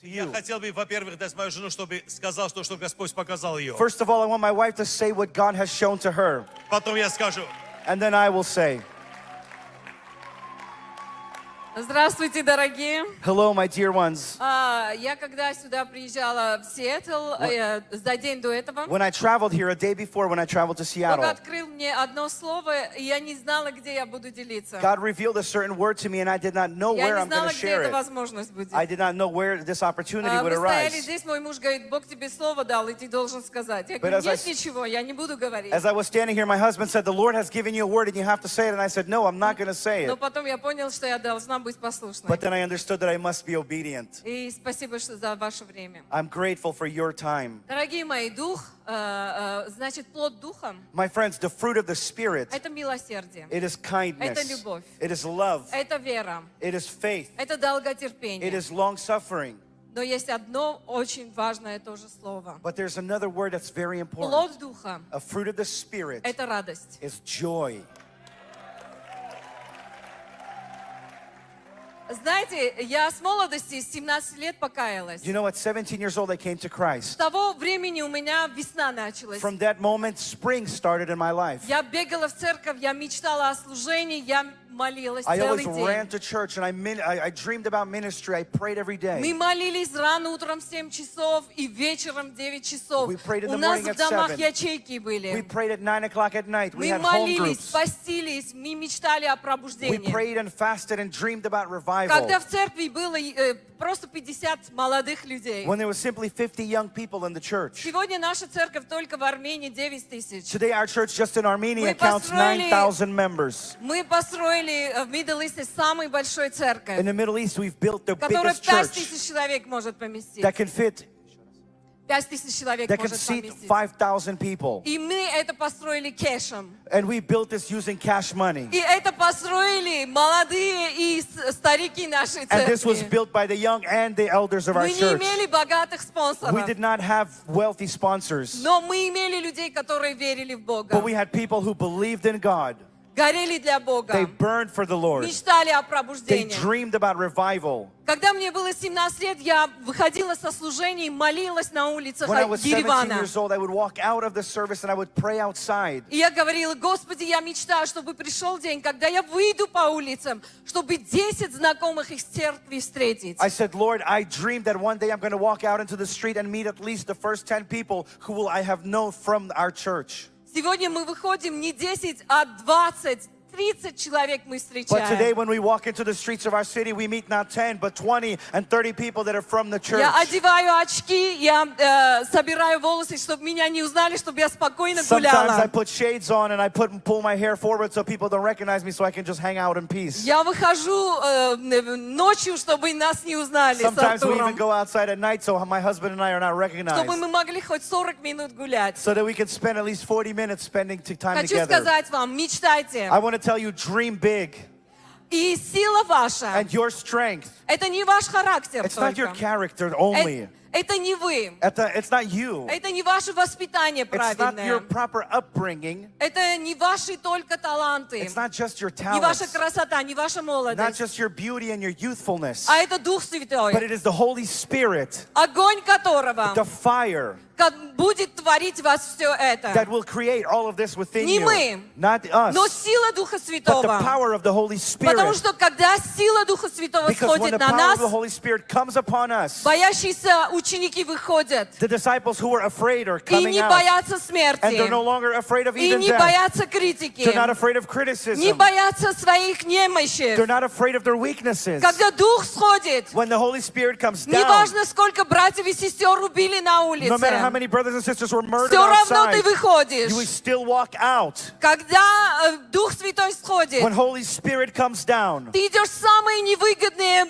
to you. Я хотел бы, во-первых, дать мою жену, чтобы сказал, что Господь показал ее. First of all, I want my wife to say what God has shown to her. Потом я скажу. And then I will say, Здравствуйте, дорогие. hello, my dear ones. Я когда сюда приезжала в Сиэтл за день до этого, When I traveled here a day before, when I traveled to Бог Seattle, открыл мне одно слово, и я не знала, где я буду делиться. God revealed a certain word to me, and I did not know Я where не I'm going знала, to где share эта it. возможность будет. I did not know where this opportunity would Мы стояли arise. здесь, мой муж говорит, Бог тебе слово дал, и ты должен сказать. Я But говорю, as I нет ничего, я не буду говорить. As I was standing here, my husband said, the Lord has given you a word and you have to say it. And I said, no, I'm not going to say Но it. потом я понял, что я должна быть послушной. But then I understood that I must be obedient. И спасибо за ваше время. I'm grateful for your time. Дорогие мои, значит, плод духа My friends, the fruit of the Spirit, – это милосердие, it is это kindness, любовь, it is love, это вера, it is faith, это it долготерпение. is long-suffering. Но есть одно очень важное тоже слово. But there's another word that's very important. Плод духа A fruit of the Spirit – это радость. is joy. Знаете, я с молодости, с 17 лет покаялась. You know, at 17 years old, I came to С Christ. того времени у меня весна началась. From that moment, spring started in my life. Я бегала в церковь, я мечтала о служении, я молилась I целый always ran день. to church and I dreamed about ministry. I prayed every day. Мы молились рано утром в 7 часов и вечером в 9 часов. We prayed in the У нас morning в at домах 7. ячейки We были. prayed at 9 o'clock at night. We Мы had home молились, groups. постились, мы мечтали о We пробуждении. prayed and fasted and dreamed about revival. Когда в церкви было просто 50 молодых людей. When there was simply 50 young people in the church. Сегодня наша церковь только в Армении 9 тысяч. Today our church just in Armenia Мы counts построили- 9,000 members. Мы построили в Middle East самую большую In церковь, the Middle East we've built the которая biggest 5 church тысяч человек может поместить. that can fit, 5 тысяч человек that can может seat поместить. 5,000 people. И мы это построили кэшем. And we built this using cash money. И это построили молодые и старики нашей And this was церкви. built by the young and the elders of our Мы не church. имели богатых We спонсоров, did not have wealthy sponsors, но мы имели людей, которые верили в Бога, but we had people who believed in God. горели для Бога, They burned for the Lord. мечтали о They пробуждении. dreamed about revival. Когда мне было 17 лет, я выходила со служений, молилась на улицах When I was 17 Еревана. years old, I would walk out of the service and I would pray outside. И я говорила, Господи, я мечтаю, чтобы пришел день, когда я выйду по улицам, чтобы 10 знакомых из церкви встретить. I said, Lord, I dreamed that one day I'm going to walk out into the street and meet at least the first 10 people who will I have known from our church. Сегодня мы выходим не 10, а 20, 30 человек мы But today встречаем. when we walk into the streets of our city, we meet not 10, but 20 and 30 people that are from the church. Я одеваю очки, я собираю волосы, чтобы меня не узнали, чтобы я спокойно Sometimes I гуляла. put shades on and I pull my hair forward so people don't recognize me so I can just hang out in peace. Я выхожу ночью, чтобы нас не узнали с Sometimes we even Артуром. go outside at night so my husband and I are not recognized. Чтобы мы могли хоть 40 минут гулять. So that we can spend at least 40 minutes spending time Хочу together. сказать вам, мечтайте. I want to tell you, dream big. И сила ваша, And your strength, это не ваш характер it's not your только. character only. Это не вы. It's not you. Это не ваше воспитание It's not your правильное. proper upbringing. Это не ваши только таланты. It's not just your Не ваша talents. красота, не ваша Not молодость. just your beauty and your youthfulness. А это Дух But Святой. it is the Holy Spirit, Огонь которого the fire будет творить в вас все that это. will create all of this within Не you. мы, Not us, но сила Духа but the Святого. power of the Holy Потому Spirit. что когда сила Духа Святого Because when the сходит на power of нас, the Holy Spirit comes upon us, боящиеся ученики выходят the disciples who were afraid are и coming не out. боятся And they're no смерти, longer afraid of и even не death. боятся критики, They're not afraid of не criticism. боятся своих немощей. They're not afraid of their weaknesses. Когда Дух сходит, When the Holy Spirit comes down, неважно, сколько братьев и сестер убили на no matter how улице, many brothers and sisters were murdered все равно ты outside, выходишь. you will still walk out. Когда Дух Святой сходит, When Holy Spirit comes down, ты идешь в самые невыгодные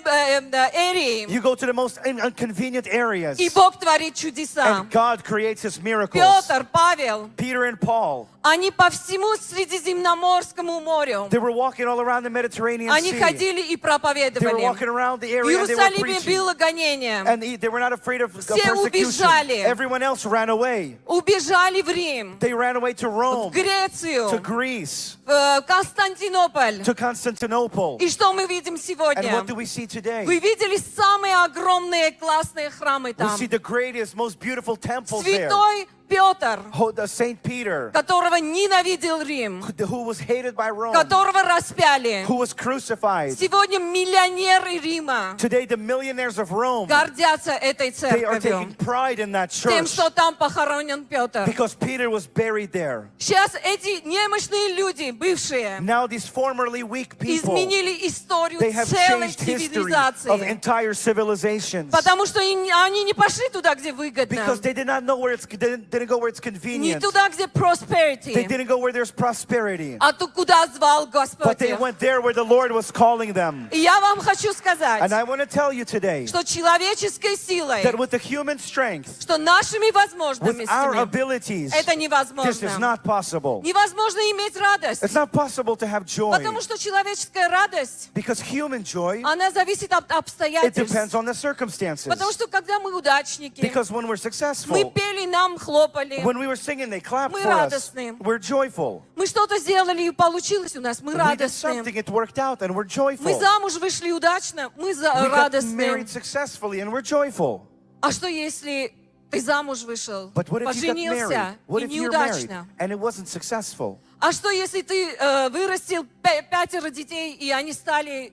эрии, you go to the most inconvenient areas, и Бог творит чудеса. and God creates His miracles. Петр, Павел, Peter and Paul, Они по всему Средиземноморскому морю. They were walking all around the Mediterranean Они Sea. ходили и They were проповедовали. walking around the В area and they were Иерусалиме preaching. было гонение. And they were not afraid of Все persecution. убежали. Everyone else ran away. Убежали в Рим, They ran away to в Rome, to Грецию, Greece, в Константинополь. to Constantinople. И что мы видим And сегодня? what do we see today? Вы видели самые огромные классные храмы We там? see the greatest, most beautiful temples there. Святой Петр, The Saint Peter, которого ненавидел Рим, who was hated by Rome, которого распяли. who was crucified. Сегодня миллионеры Рима Today, the millionaires of Rome, гордятся этой they are церковью, taking pride in that тем, church что там похоронен Петр. because Peter was buried there. Сейчас эти немощные люди, бывшие, Now, these formerly weak people, изменили историю they have целой changed history of цивилизации. entire civilizations Потому что они не пошли туда, где выгодно. because they did not know where it's, they didn't go where it's convenient. Не туда, где They prosperity, didn't go where there's prosperity, а ту, куда звал but Господь. they went there where the Lord was calling them. И я вам хочу сказать, And I want to tell you today что человеческой силой, that with the human strength, что нашими with our возможностями, abilities, это this is невозможно. not possible. Невозможно иметь радость, It's not possible to have joy потому что человеческая радость, because human joy, она зависит от it обстоятельств. depends on the circumstances. Потому что когда мы удачники, Because when we're мы successful, пели, нам хлопали, when we were singing, they clapped Мы for us. радостны. We're joyful. мы что-то сделали и получилось у нас, мы We did радостны. something, it worked out, and we're Мы joyful. замуж вышли удачно, мы We got радостны. married successfully, and we're joyful. А что если ты замуж вышел, But what if you got married? поженился What и if you're married неудачно? and it wasn't successful? А что если ты вырастил 5 детей, и они стали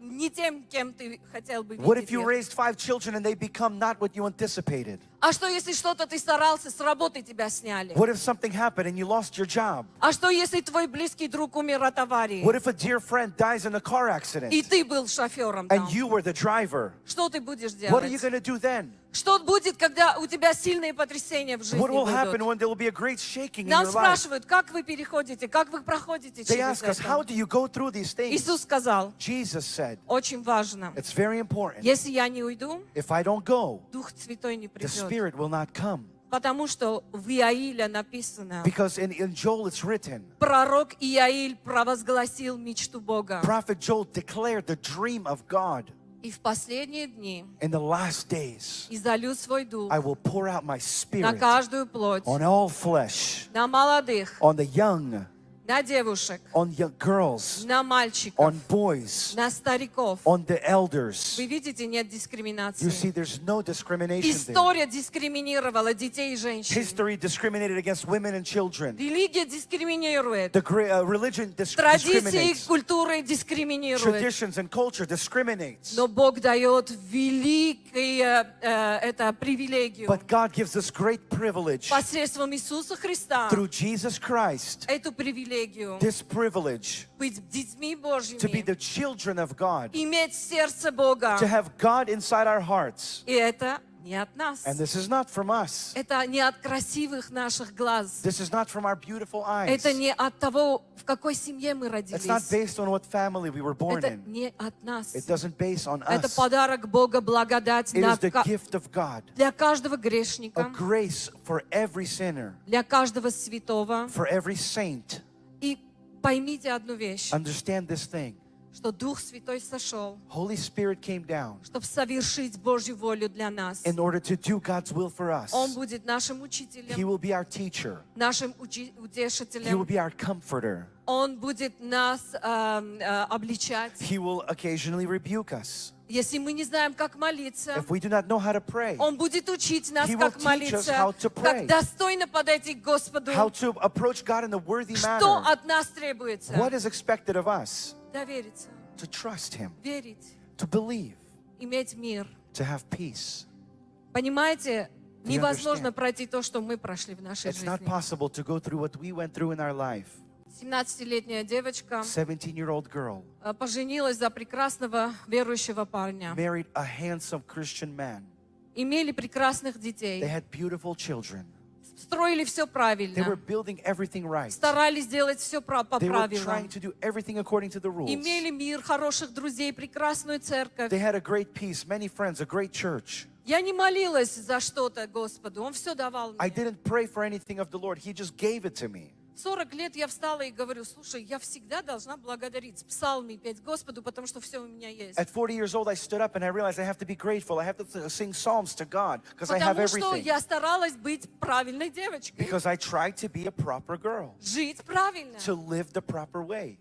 не тем, кем ты хотел бы What видеть if you их? raised 5 children and they become not what you anticipated? А что если что-то ты старался, с работы тебя сняли? What if something happened and you lost your job? А что если твой близкий друг умер от аварии, What if a dear friend dies in a car accident и ты был шофером там? and you were the driver? Что ты будешь What are you делать? going to do then? Что будет, когда у тебя сильные потрясения в жизни What will happen будут? when there will be a great shaking in Нам your life? спрашивают, как вы переходите, как вы проходите They через ask us, how это? do you go through these things? Иисус сказал, Jesus said, очень важно, it's very important. если я не уйду, If I don't go, Дух Святой не the придет. Spirit will not come. Потому что в Иаиле написано, Because in Joel it's written, пророк Иаиль провозгласил мечту Бога. Prophet Joel declared the dream of God. И в последние дни In the last days, изолью свой дух I will pour out my на Spirit каждую плоть, on all flesh, на молодых, on the young, на девушек, on young girls, на мальчиков, on boys, на стариков. on the elders. Вы видите, нет You дискриминации. see, there's no discrimination there. История дискриминировала детей и женщин. History discriminated against women and children. Религия дискриминирует. Religion Традиции и discriminates. культуры дискриминирует. Traditions and culture discriminates. Но Бог дает великую это привилегию But God gives us great privilege посредством Иисуса Христа. through Jesus Christ, Эту привилегию this privilege быть детьми to be Божьими, the children of God, иметь сердце Бога. to have God inside our hearts. И это не от нас. And this is not from us. Это не от красивых наших глаз. This is not from our beautiful eyes. Это не от того, в какой семье мы It's not родились. based on what family we were born Это in. не от нас. It doesn't base on Это us. подарок Бога, благодать It is the gift of God, для каждого a грешника, grace for every sinner, для каждого святого. for every saint. И поймите одну вещь, Understand this thing. что Дух Святой сошел, Holy Spirit came down чтобы совершить Божью волю для нас. in order to do God's will for us. Он будет нашим He учителем, will be our teacher. нашим He will утешителем. be our comforter. Он будет нас обличать. He will occasionally rebuke us. Если мы не знаем, как молиться, If we do not know how to pray, Он будет учить нас, He will как teach us молиться, how to pray. как достойно подойти к Господу. how to approach God in a worthy Что manner. от нас требуется? What is expected of us? Довериться, To trust Him, верить, to believe, иметь мир. to have peace. Понимаете, Do you невозможно understand? пройти то, что мы прошли в нашей It's not жизни. possible to go through what we went through in our life. 17-летняя девочка 17-year-old girl поженилась за прекрасного верующего парня. married a handsome Christian man. Имели прекрасных They детей. had beautiful children. Строили все They were правильно. building everything right. Старались делать все по They were правилам. trying to do everything according to the rules. Имели мир, хороших друзей, прекрасную церковь. They had a great peace, many friends, a great church. Я не молилась за что-то Господу. Он все давал I мне. didn't pray for anything of the Lord. He just gave it to me. 40 лет я встала и говорю, слушай, я всегда должна благодарить, псалмы петь Господу, потому что все у меня есть. At 40 years old, I stood up and I realized I have to be grateful. I have to sing psalms to God because I have Потому что everything. я старалась быть правильной девочкой, Because I tried to be a proper girl, жить правильно. to live the proper way.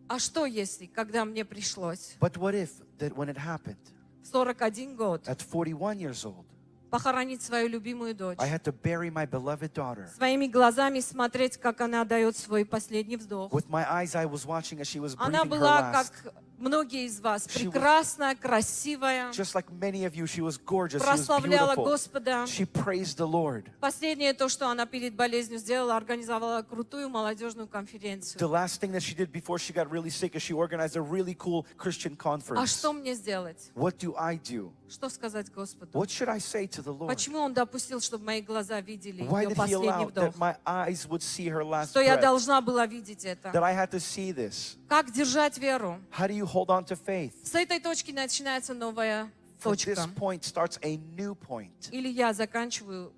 А что если, когда мне пришлось But what if that when it happened, в 41 год at 41 years old, похоронить свою любимую дочь, I had to bury my beloved daughter. своими глазами смотреть, как она дает свой последний вздох. With my eyes, I was watching as she was breathing Она her была, last. как многие из вас, She was- прекрасная, красивая, Just like many of you, she was gorgeous, she was прославляла beautiful. Господа. She praised the Lord. Последнее то, что она перед болезнью сделала, организовала крутую молодежную The конференцию. last thing that she did before she got really sick is she organized a really cool Christian А conference. что мне сделать? What do I do? Что сказать Господу? What should I say to the Lord? Почему Он допустил, чтобы мои глаза видели Why ее did He последний allow вдох? that my eyes would see her last Что я breath? должна была видеть это? That I had to see this? Как держать веру? How do you hold on to faith? С этой точки начинается новая From this точка. point starts a new point. Или я заканчиваю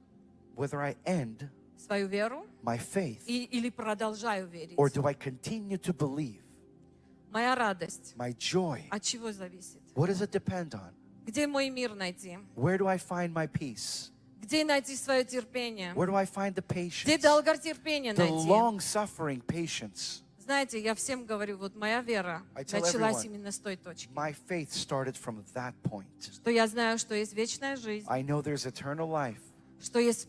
Whether I end свою веру, my faith или продолжаю верить. or do I continue to believe? Моя радость My joy, от чего зависит? what does it depend on? Где мой мир найти? Where do I find my peace? Где найти свое терпение? Where do I find the Где patience? долготерпение The найти? long-suffering patience. Знаете, я всем говорю, вот моя вера I tell началась everyone, именно с той точки, My faith started from that point. что я знаю, что есть вечная жизнь, I know there's eternal life. что есть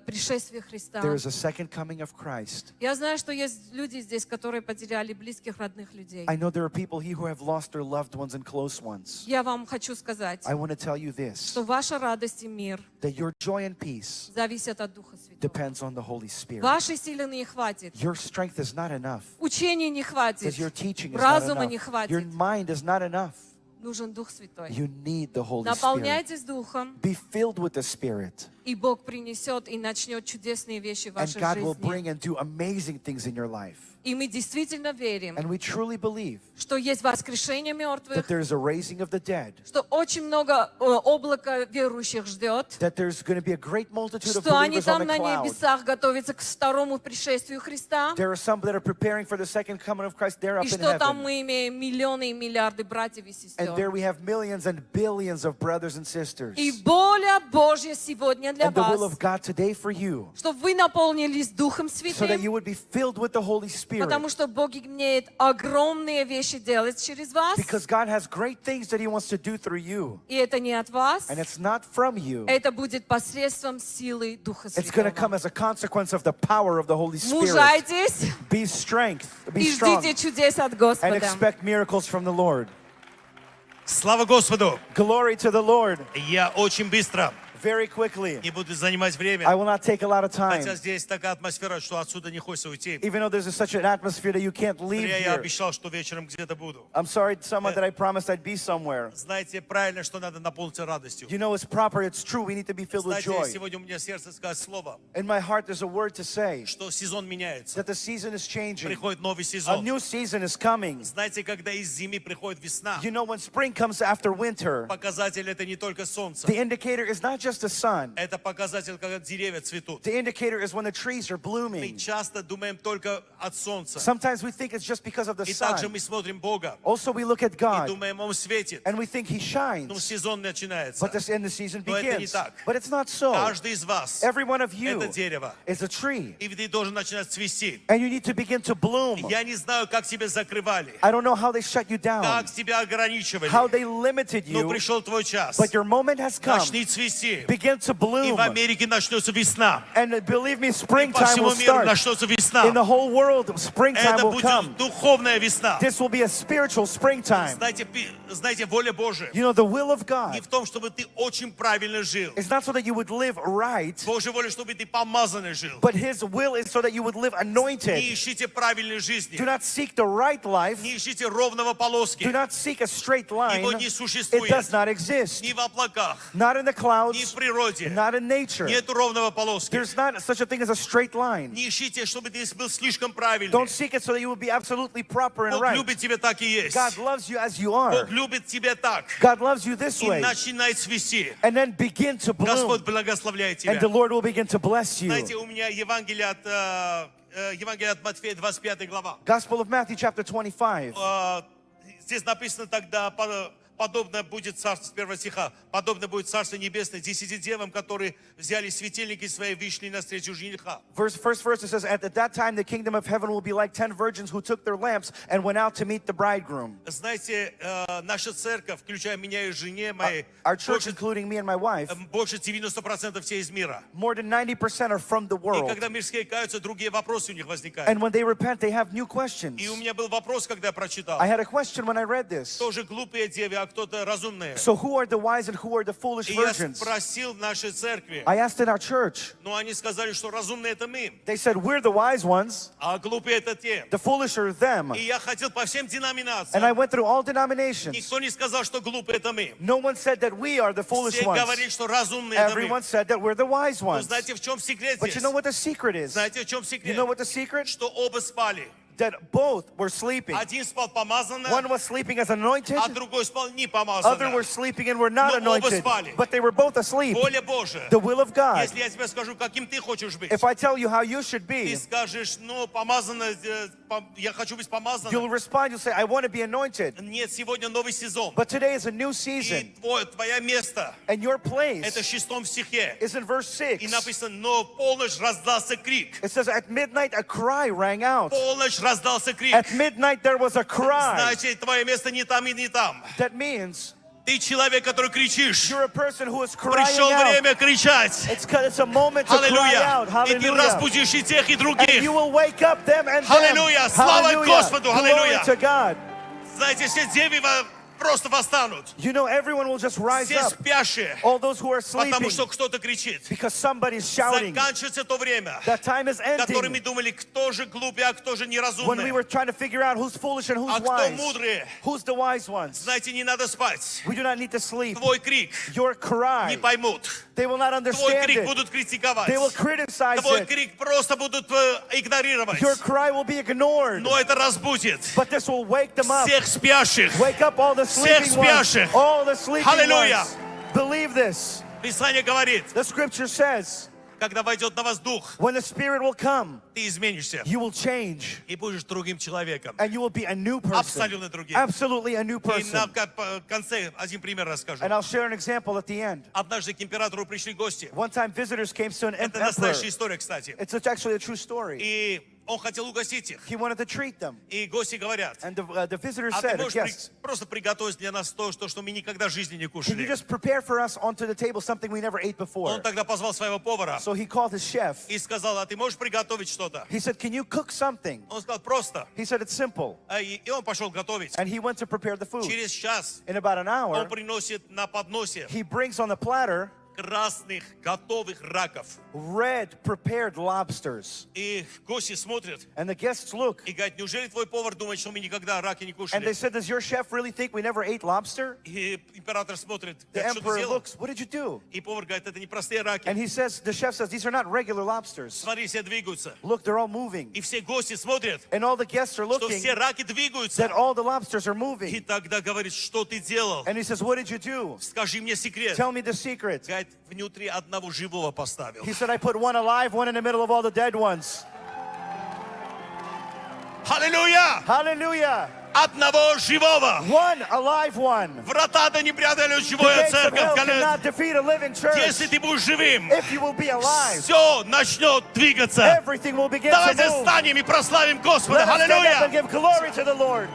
пришествие Христа. There is a second coming of Christ. Я знаю, что есть люди здесь, которые потеряли близких, родных людей. I know there are people here who have lost their loved ones and close ones. Я вам хочу сказать, I want to tell you this, что ваша радость и мир that your joy and peace зависят от Духа Святого. depends on the Holy Spirit. Вашей силы не хватит, Your strength is not enough учения не хватит, because your teaching is not разума не enough. хватит. Your mind is not enough. Нужен Дух Святой. You need the Holy Spirit. Наполняйтесь Духом, Be filled with the Spirit, и Бог принесет и начнет чудесные вещи в and вашей God will жизни. bring and do amazing things in your life. И мы действительно верим, And we truly believe что есть воскрешение мертвых, that there is a raising of the dead, что очень много облака верующих ждет, that there's going to be a great multitude of что они believers on там the на cloud. небесах готовятся к второму пришествию Христа, There are some that are preparing for the second coming of Christ. They're up и in что там heaven. мы имеем миллионы и миллиарды братьев и And there сестер. we have millions and billions of brothers and sisters. И воля Божья сегодня для And the will вас, of God today for you, чтобы вы наполнились Духом so that Святым, you would be filled with the Holy Spirit. потому что Бог имеет огромные вещи делать через вас, Because God has great things that He wants to do through you. и это не от вас, And it's not from you. это будет посредством силы Духа It's going to come Святого. as a consequence of the power of the Holy Spirit. Мужайтесь Be strength, be и strong, ждите чудес от and Господа. expect miracles from the Lord. Слава Господу! Glory to the Lord. Я очень быстро, Very quickly. не буду занимать I время, will not take a lot of time. хотя здесь такая атмосфера, что отсюда не хочется уйти. Even though there's such an atmosphere that you can't leave Зря я here. обещал, что вечером где-то буду. I'm sorry, someone that I promised I'd be somewhere. Знаете, правильно, что надо наполниться радостью. You know, it's proper, it's true. We need to be filled with Знаете, joy. сегодня у меня сердце сказать слово, In my heart, there's a word to say что сезон меняется. that the season is changing. Приходит новый A сезон. new season is coming. Знаете, когда из зимы приходит весна, You know, when spring comes after winter, показатель это не только солнце. the indicator is not just the sun. Это показатель, когда деревья цветут. The indicator is when the trees are Мы blooming. часто думаем только от солнца. Sometimes we think it's just because of the И также sun. мы смотрим Бога Also, we look at и God думаем, Он светит. and we think He Ну, shines. сезон начинается. But the season Но это не begins. так. But it's not so. Каждый из вас Every one of you это дерево. is a tree. И ты должен начинать цвести. And you need to begin to bloom. Я не знаю, как тебя закрывали, I don't know how they shut you down, как тебя ограничивали. how they limited Но you, пришел твой час. but your moment has come. Начни цвести. Begin to И bloom. в Америке начнется весна. And believe me, И по springtime всему will миру start. начнется In the весна. whole world, springtime Это will come. будет духовная весна. This will be a spiritual springtime. Знаете, воля Божия You know, the will of не God в том, чтобы ты очень правильно жил. is not so that you would live right, Божья воля, чтобы ты помазанно жил. but His will is so that you would live Не anointed. ищите правильной жизни. Do not seek the right life. Не ищите ровного полоски. Do not seek a straight line. Его не It существует. does not exist. Ни в облаках, Not in the ни в clouds, природе. not in nature. Нету ровного полоски. There's not such a thing as a straight line. Не ищите, чтобы ты был слишком правильный. Don't seek it so that you will be absolutely proper and Бог right. любит тебя так и есть. God loves you as you are. Бог любит тебя так. God loves you this И way. начинай цвести. And then begin to bloom. Господь благословляет And тебя. the Lord will begin to bless you. Знаете, у меня Евангелие от Евангелие от Матфея, 25 глава. Gospel of Matthew, chapter 25. Здесь написано тогда, подобно будет царство, с 1 стиха, подобно будет царство небесное 10 девам, которые взяли светильники свои, вышли навстречу жениха. First verse, it says, at that time the kingdom of heaven will be like 10 virgins who took their lamps and went out to meet the bridegroom. Знаете, наша церковь, включая меня и жене моей, Our church, including me and my wife, больше 90% все из мира. more than 90% are from the И world. когда мирские каются, другие вопросы у них возникают. And when they repent, they have new questions. И у меня был вопрос, когда я прочитал. I had a question when I read this. Тоже глупые девы, а кто-то разумные. So who are the wise and who are the foolish И я virgins? спросил в нашей церкви, I asked in our church. но они сказали, что разумные это мы, They said, we're the wise ones, а глупые это те. the foolish are them. И я ходил по всем And I деноминациям. went through all denominations. Никто не сказал, что глупые это мы. No one said that we are the foolish Все ones. говорили, что разумные это мы. Everyone said that we're the wise Но ones. знаете, в чем секрет But здесь? you know what the secret is? Знаете, в чем You секрет? know what the secret? Что оба спали. That both were sleeping. Один спал помазанно, One was sleeping as anointed, а другой спал не other were помазанно. sleeping and were not Но оба anointed. спали. But they were both asleep. Воля Божия. The will of God. Если я тебе скажу, каким ты хочешь быть, If I tell you how you should ты be, скажешь, ну, помазанно, я хочу быть помазанным. you'll respond, you'll say, I want to be anointed. Нет, сегодня новый сезон. But today is a new И season. твое место, And your это place в 6 стихе. is in verse 6. И написано, но полночь раздался крик. It says, at midnight a cry rang out. Полночь раздался крик. At midnight there was a cry. Знаете, твое место не там и не там. That means Ты человек, который кричишь. you're a person who is crying Пришло out. время кричать. It's a moment to cry Аллилуйя. out. И ты Hallelujah. разбудишь и тех, и And других. you will wake up them and them. Hallelujah. Слава Hallelujah. Господу. Glory Hallelujah. to God. Знаете, все девы просто восстанут. You know, everyone will just rise Все up. спящие. All those who are sleeping. Потому что кто-то кричит. Because somebody's shouting. Заканчивается то время, That time is которое мы ending. думали, кто же глупый, а кто же When we неразумный. were trying to figure out who's foolish and who's А кто wise. мудрый. Who's the wise ones? Знаете, не надо спать. We do not need to sleep. Твой крик Your cry, не поймут. they will not Твой understand крик it. будут критиковать. They will criticize Твой it. крик просто будут игнорировать. Your cry will be ignored. Но это разбудит But this will wake them up. всех спящих. Wake up all the sleeping ones. спящих. All the sleeping Hallelujah. ones. Believe this. Писание говорит, The scripture says, когда войдет на вас дух, when the Spirit will come, ты изменишься you will change. и будешь другим человеком. And you will be a new person. Абсолютно другим. Absolutely a new И на person. конце один пример расскажу. And I'll share an example at the end. Однажды к императору пришли гости. One time visitors came to an Это emperor. настоящая история, кстати. It's actually a true story. И он хотел угостить их. He wanted to treat them. И гости говорят, And the visitors а ты said, можешь yes, просто приготовить для нас то, что мы никогда в жизни не can you кушали. just prepare for us onto the table something we never ate before? Он тогда позвал своего повара So he called his chef. и сказал, а ты можешь приготовить что-то? He said, can you cook something? Он сказал, просто. He said, it's simple. И он пошел готовить. And he went to prepare the food. Через час In about an hour, он приносит на подносе he brings on the platter красных готовых раков. red prepared lobsters. И гости смотрят And the guests look. и говорят, неужели твой повар думает, что мы никогда раки не And кушали? they said, does your chef really think we never ate lobster? И император смотрит, The говорит, что ты emperor сделал? looks, what did you do? И повар говорит, это не простые раки. And he says, the chef says, these are not regular lobsters. Смотри, все двигаются. Look, they're all moving. И все гости смотрят, And all the guests are что looking все раки that двигаются. all the lobsters are И moving. тогда говорит, что ты делал? And he says, what did you do? Скажи мне секрет. Tell me the secret. Говорит, внутри одного живого поставил. He said, I put one alive, one in the middle of all the dead ones. Аллилуйя! Hallelujah. Одного живого. One alive one. Врата-то не преодолеют The живая gates of hell церковь. cannot defeat a living church. Если ты будешь живым, If you will be alive, все начнет двигаться. everything will begin to Давайте move. встанем и прославим Господа. Let us stand up and Аллилуйя! give glory to the Lord.